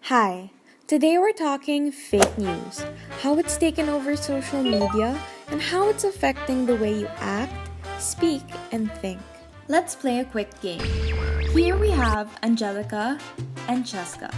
Hi, today we're talking fake news, how it's taken over social media, and how it's affecting the way you act, speak, and think. Let's play a quick game. Here we have Angelica and Cheska.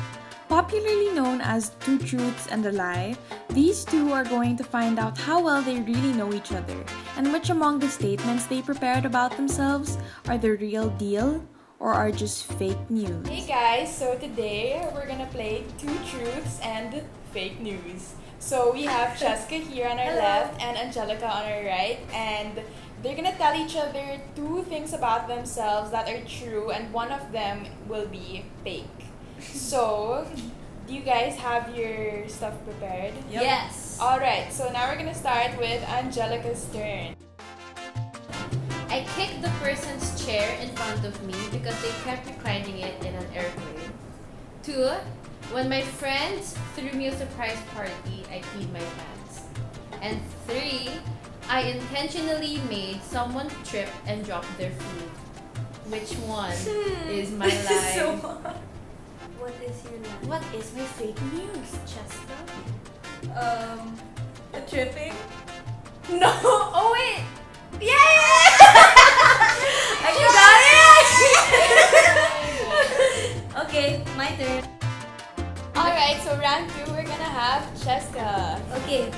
Popularly known as Two Truths and a Lie, these two are going to find out how well they really know each other and which among the statements they prepared about themselves are the real deal or are just fake news. Hey guys, so today we're gonna play Two Truths and Fake News. So we have Cheska here on our left and Angelica on our right, and they're gonna tell each other two things about themselves that are true, and one of them will be fake. So, do you guys have your stuff prepared? Yep. Yes. Alright, so now we're gonna start with Angelica's turn. I kicked the person's chair in front of me because they kept reclining it in an airplane. 2. When my friends threw me a surprise party, I peed my pants. And 3. I intentionally made someone trip and drop their food. Which one is my lie? What is your lie? What is my fake news, Cheska? Tripping? No! Oh wait! I got it! Okay, my turn. Alright, so round 2 we're gonna have Cheska. Okay,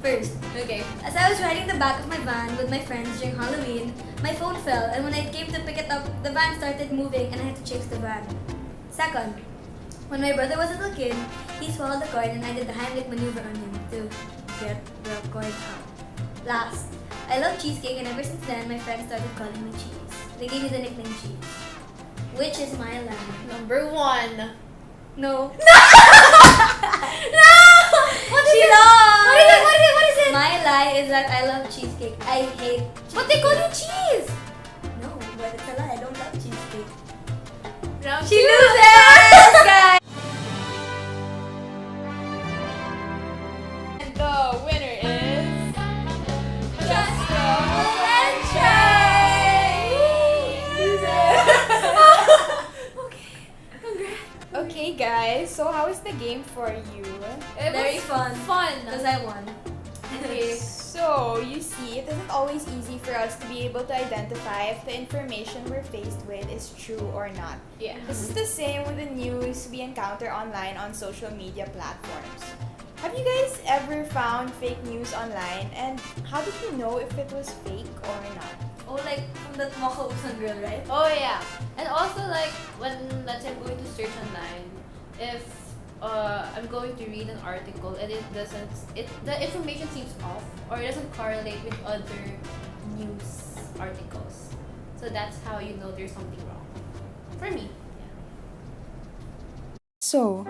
first. Okay. As I was riding the back of my van with my friends during Halloween, my phone fell, and when I came to pick it up, the van started moving and I had to chase the van. Second, when my brother was a little kid, he swallowed the coin and I did the Heimlich maneuver on him to get the coin out. Last, I love cheesecake, and ever since then, my friends started calling me Cheese. They gave me the nickname Cheese. Which is my lie? Number 1. No. What She is it? lost! What is it? What is it? What is it? My lie is that I love cheesecake. I hate cheesecake. But they call you cheese! No, but it's a lie. I don't love cheesecake. Round She 2. loses, guys! And the winner is Cheska and Okay guys, so how is the game for you? It Very was fun. Fun. Because I won. Okay, so you see, it isn't always easy for us to be able to identify if the information we're faced with is true or not. Yeah. This is the same with the news we encounter online on social media platforms. Have you guys ever found fake news online, and how did you know if it was fake or not? Oh, like from that Makausan girl, right? Oh yeah. And also like when let's say I'm going to search online, if I'm going to read an article and the information seems off or it doesn't correlate with other news articles. So that's how you know there's something wrong. For me. So,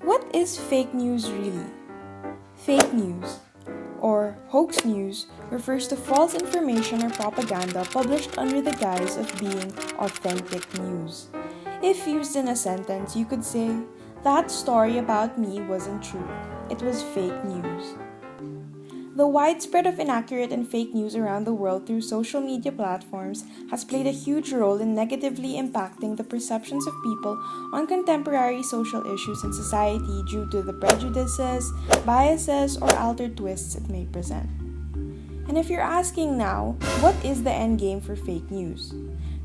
what is fake news really? Fake news, or hoax news, refers to false information or propaganda published under the guise of being authentic news. If used in a sentence, you could say, "That story about me wasn't true. It was fake news." The widespread of inaccurate and fake news around the world through social media platforms has played a huge role in negatively impacting the perceptions of people on contemporary social issues in society due to the prejudices, biases, or altered twists it may present. And if you're asking now, what is the end game for fake news?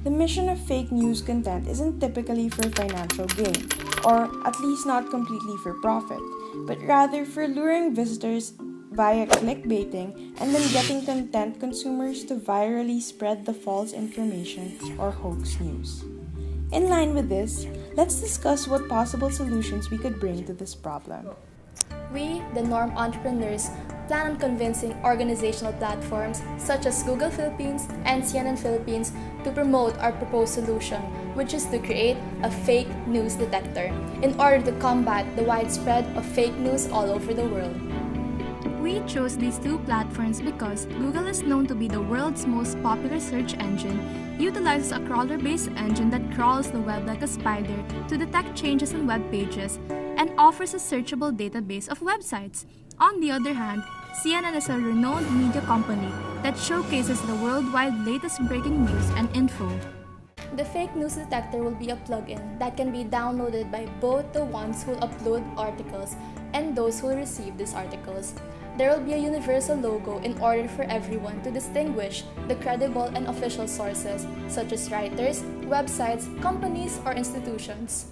The mission of fake news content isn't typically for financial gain, or at least not completely for profit, but rather for luring visitors via clickbaiting and then getting content consumers to virally spread the false information or hoax news. In line with this, let's discuss what possible solutions we could bring to this problem. We, the Norm Entrepreneurs, plan on convincing organizational platforms such as Google Philippines and CNN Philippines to promote our proposed solution, which is to create a fake news detector in order to combat the widespread of fake news all over the world. We chose these two platforms because Google is known to be the world's most popular search engine, utilizes a crawler-based engine that crawls the web like a spider to detect changes in web pages, and offers a searchable database of websites. On the other hand, CNN is a renowned media company that showcases the worldwide latest breaking news and info. The fake news detector will be a plugin that can be downloaded by both the ones who upload articles and those who receive these articles. There will be a universal logo in order for everyone to distinguish the credible and official sources, such as writers, websites, companies, or institutions.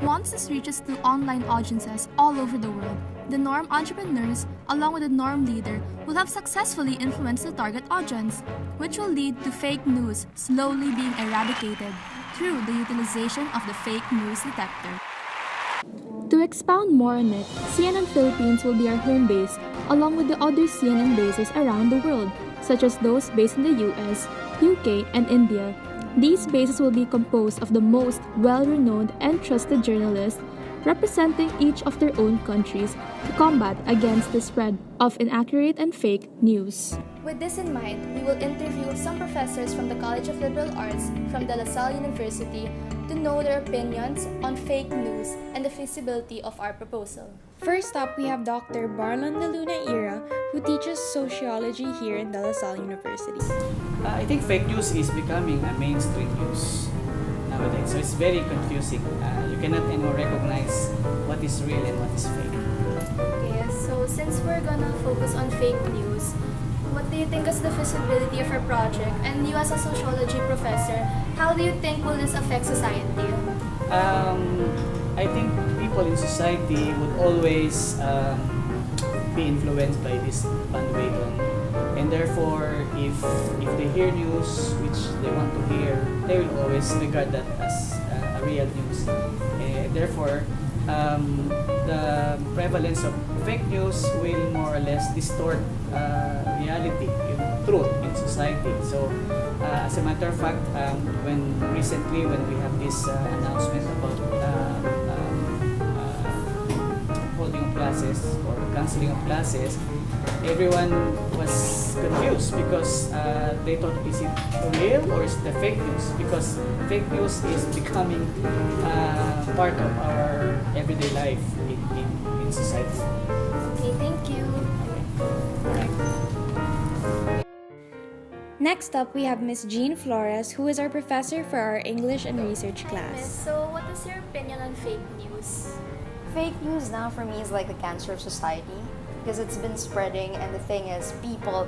Once this reaches to online audiences all over the world, the norm entrepreneurs, along with the norm leader, will have successfully influenced the target audience, which will lead to fake news slowly being eradicated through the utilization of the fake news detector. To expound more on it, CNN Philippines will be our home base, along with the other CNN bases around the world, such as those based in the US, UK, and India. These bases will be composed of the most well-renowned and trusted journalists representing each of their own countries to combat against the spread of inaccurate and fake news. With this in mind, we will interview some professors from the College of Liberal Arts from De La Salle University to know their opinions on fake news and the feasibility of our proposal. First up, we have Dr. Barlon de Luna Ira, who teaches sociology here in De La Salle University. I think fake news is becoming a mainstream news nowadays, so it's very confusing. You cannot anymore recognize what is real and what is fake. Okay, so since we're gonna focus on fake news, what do you think is the feasibility of our project? And you as a sociology professor, how do you think will this affect society? I think people in society would always be influenced by this bandwagon, and therefore, if they hear news which they want to hear, they will always regard that as a real news. Therefore, the prevalence of fake news will more or less distort reality, truth in society. So, as a matter of fact, when we have this announcement about holding of classes or cancelling of classes, everyone was confused because they thought, is it real or is it fake news? Because fake news is becoming part of our everyday life in society. Okay, thank you. Next up, we have Miss Jean Flores, who is our professor for our English and Research Miss, class. so what is your opinion on fake news? Fake news now for me is like the cancer of society because it's been spreading, and the thing is, people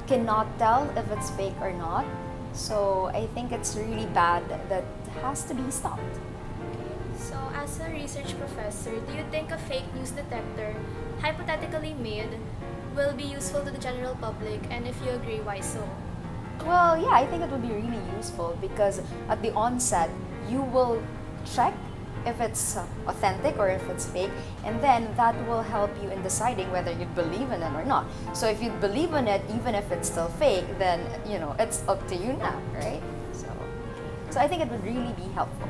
cannot tell if it's fake or not. So I think it's really bad that has to be stopped. So, as a research professor, do you think a fake news detector, hypothetically made, will be useful to the general public? And if you agree, why so? Well, yeah, I think it would be really useful because at the onset, you will check if it's authentic or if it's fake, and then that will help you in deciding whether you believe in it or not. So if you believe in it, even if it's still fake, then it's up to you now, right? So I think it would really be helpful.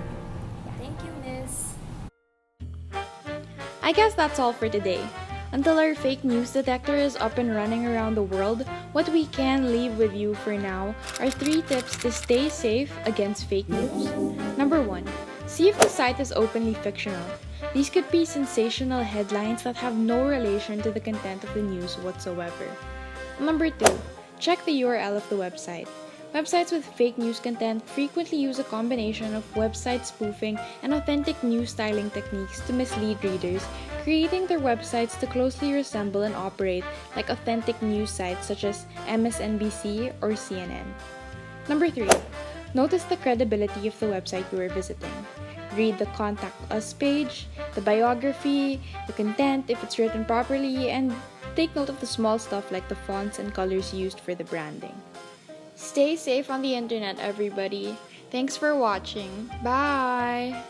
Thank you, Miss. I guess that's all for today. Until our fake news detector is up and running around the world, what we can leave with you for now are 3 tips to stay safe against fake news. Number 1. See if the site is openly fictional. These could be sensational headlines that have no relation to the content of the news whatsoever. Number 2. Check the URL of the website. Websites with fake news content frequently use a combination of website spoofing and authentic news styling techniques to mislead readers, creating their websites to closely resemble and operate like authentic news sites such as MSNBC or CNN. Number 3. Notice the credibility of the website you are visiting. Read the Contact Us page, the biography, the content if it's written properly, and take note of the small stuff like the fonts and colors used for the branding. Stay safe on the internet, everybody. Thanks for watching. Bye!